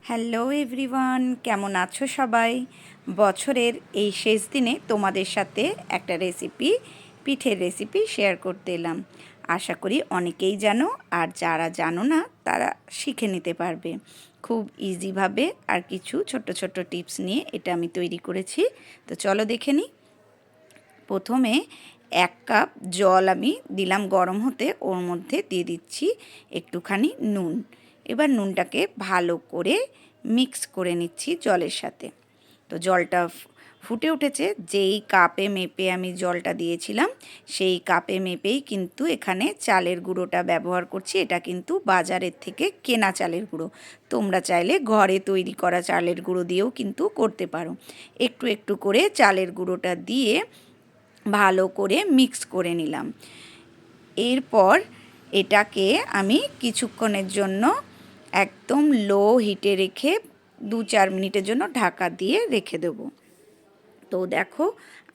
Hello everyone, কেমন আছো সবাই? বছরের এই শেষ দিনে তোমাদের সাথে একটা পিঠের রেসিপি শেয়ার করতে এলাম। আশা করি অনেকেই জানো, আর যারা জানো না তারা শিখে নিতে পারবে খুব ইজিভাবে। আর কিছু ছোট্ট ছোট্ট টিপস নিয়ে এটা আমি তৈরি করেছি। তো চলো দেখে নিই। প্রথমে 1 কাপ জল আমি দিলাম গরম হতে, ওর মধ্যে দিয়ে দিচ্ছি একটুখানি নুন। এবার নুনটাকে ভালো করে মিক্স করে নিচ্ছি জলের সাথে। তো জলটা ফুটে উঠেছে। যেই কাপে মেপে আমি জলটা দিয়েছিলাম সেই কাপে মেপেই কিন্তু এখানে চালের গুঁড়োটা ব্যবহার করছি। এটা কিন্তু বাজারের থেকে কেনা চালের গুঁড়ো। তোমরা চাইলে ঘরে তৈরি করা চালের গুঁড়ো দিয়েও কিন্তু করতে পারো। একটু একটু করে চালের গুঁড়োটা দিয়ে ভালো করে মিক্স করে নিলাম। এরপর এটাকে আমি কিছুক্ষণের জন্য একদম লো হিটে রেখে 2-4 মিনিটের জন্য ঢাকা দিয়ে রেখে দেবো। তো দেখো,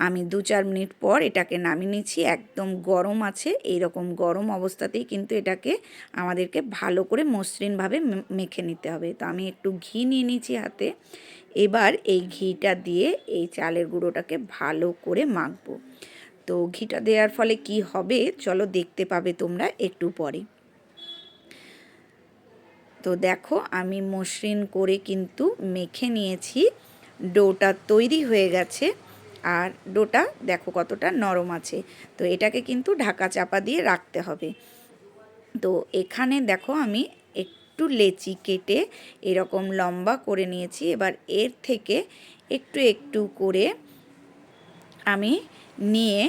আমি 2-4 মিনিট পর এটাকে নামিয়ে নিচ্ছি। একদম গরম আছে, এইরকম গরম অবস্থাতেই কিন্তু এটাকে আমাদেরকে ভালো করে মসৃণভাবে মেখে নিতে হবে। তো আমি একটু ঘি নিয়ে নিয়েছি হাতে। এবার এই ঘিটা দিয়ে এই চালের গুঁড়োটাকে ভালো করে মাখবো। তো ঘিটা দেওয়ার ফলে কি হবে চলো দেখতে পাবে তোমরা একটু পরে। তো দেখো, আমি মসৃণ করে কিন্তু মেখে নিয়েছি। ডোটা তৈরি হয়ে গেছে। আর ডোটা দেখো কতটা নরম আছে। তো এটাকে কিন্তু ঢাকা চাপা দিয়ে রাখতে হবে। তো এখানে দেখো, আমি একটু লেচি কেটে এরকম লম্বা করে নিয়েছি। এবার এর থেকে একটু একটু করে আমি নিয়ে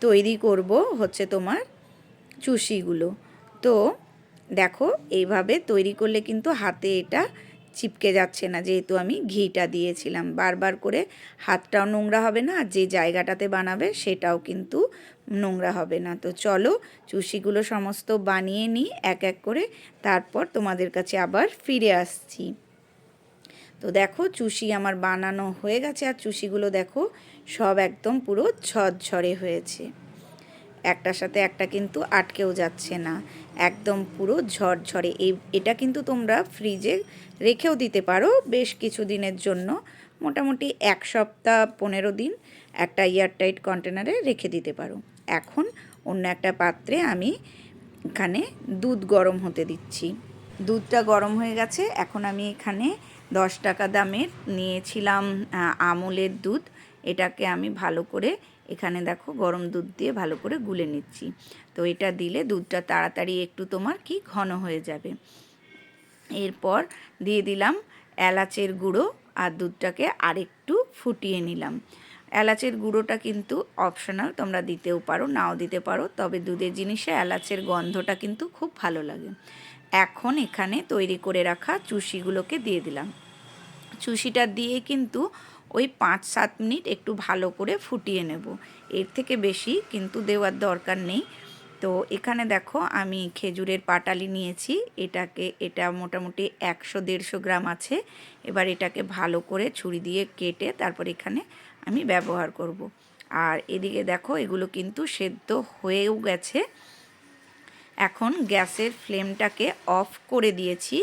তৈরি করব হচ্ছে তোমার চুষিগুলো। তো দেখো, এইভাবে তৈরি করলে কিন্তু হাতে এটা চিপকে যাচ্ছে না, যেহেতু আমি ঘিটা দিয়েছিলাম। বারবার করে হাতটাও নোংরা হবে না, আর যে জায়গাটাতে বানাবে সেটাও কিন্তু নোংরা হবে না। তো চলো, চুষিগুলো সমস্ত বানিয়ে নিই এক এক করে, তারপর তোমাদের কাছে আবার ফিরে আসছি। তো দেখো, চুষি আমার বানানো হয়ে গেছে। আর চুষিগুলো দেখো সব একদম পুরো ঝরঝরে হয়েছে, একটার সাথে একটা কিন্তু আটকেও যাচ্ছে না, একদম পুরো ঝরঝরে। এটা কিন্তু তোমরা ফ্রিজে রেখেও দিতে পারো বেশ কিছু দিনের জন্য। মোটামুটি 1 সপ্তাহ 15 দিন একটা এয়ারটাইট কন্টেনারে রেখে দিতে পারো। এখন অন্য একটা পাত্রে আমি এখানে দুধ গরম হতে দিচ্ছি। দুধটা গরম হয়ে গেছে। এখন আমি এখানে 10 টাকা দামের নিয়েছিলাম আমুলের দুধ। এটাকে আমি ভালো করে এখানে দেখো গরম দুধ দিয়ে ভালো করে গুলে নিচ্ছি। তো এটা দিলে দুধটা তাড়াতাড়ি একটু তোমার কি ঘন হয়ে যাবে। এরপর দিয়ে দিলাম এলাচের গুঁড়ো, আর দুধটাকে আরেকটু ফুটিয়ে নিলাম। এলাচের গুঁড়োটা কিন্তু অপশনাল, তোমরা দিতেও পারো নাও দিতে পারো, তবে দুধের জিনিসে এলাচের গন্ধটা কিন্তু খুব ভালো লাগে। এখন এখানে তৈরি করে রাখা চুষিগুলোকে দিয়ে দিলাম। চুষিটা দিয়ে কিন্তু ওই 5-7 মিনিট একটু ভালো করে ফুটিয়ে নেব। এর থেকে বেশি কিন্তু দেওয়ার দরকার নেই। তো এখানে দেখো, আমি খেজুরের পাটালি নিয়েছি। এটা মোটামুটি 100-150 গ্রাম আছে। এবার এটাকে ভালো করে ছুরি দিয়ে কেটে তারপর এখানে আমি ব্যবহার করব। আর এদিকে দেখো, এগুলো কিন্তু সেদ্ধ হয়েও গেছে। এখন গ্যাসের ফ্লেমটাকে অফ করে দিয়েছি।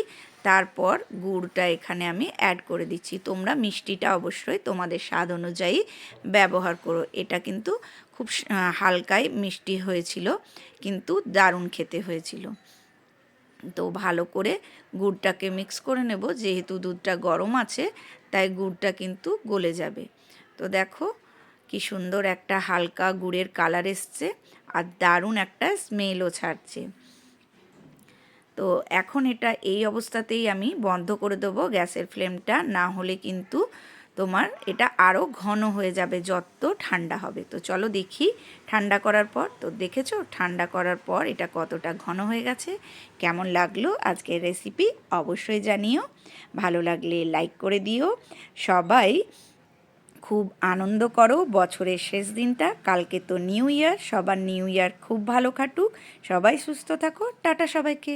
তারপর গুড়টা এখানে আমি অ্যাড করে দিচ্ছি। তোমরা মিষ্টিটা অবশ্যই তোমাদের স্বাদ অনুযায়ী ব্যবহার করো। এটা কিন্তু খুব হালকাই মিষ্টি হয়েছিল, কিন্তু দারুণ খেতে হয়েছিল। তো ভালো করে গুড়টাকে মিক্স করে নেব। যেহেতু দুধটা গরম আছে তাই গুড়টা কিন্তু গলে যাবে। তো দেখো কি সুন্দর একটা হালকা গুড়ের কালার এসছে, আর দারুণ একটা স্মেলও ছাড়ছে। তো এখন এটা এই অবস্থাতেই আমি বন্ধ করে দেবো গ্যাসের ফ্লেমটা, না হলে কিন্তু তোমার এটা আরও ঘন হয়ে যাবে যত ঠান্ডা হবে। তো চলো দেখি ঠান্ডা করার পর। তো দেখেছো ঠান্ডা করার পর এটা কতটা ঘন হয়ে গেছে। কেমন লাগলো আজকের রেসিপি অবশ্যই জানিও। ভালো লাগলে লাইক করে দিও। সবাই খুব আনন্দ করো বছরের শেষ দিনটা। কালকে তো নিউ ইয়ার, সবার নিউ ইয়ার খুব ভালো কাটুক। সবাই সুস্থ থাকো। টাটা সবাইকে।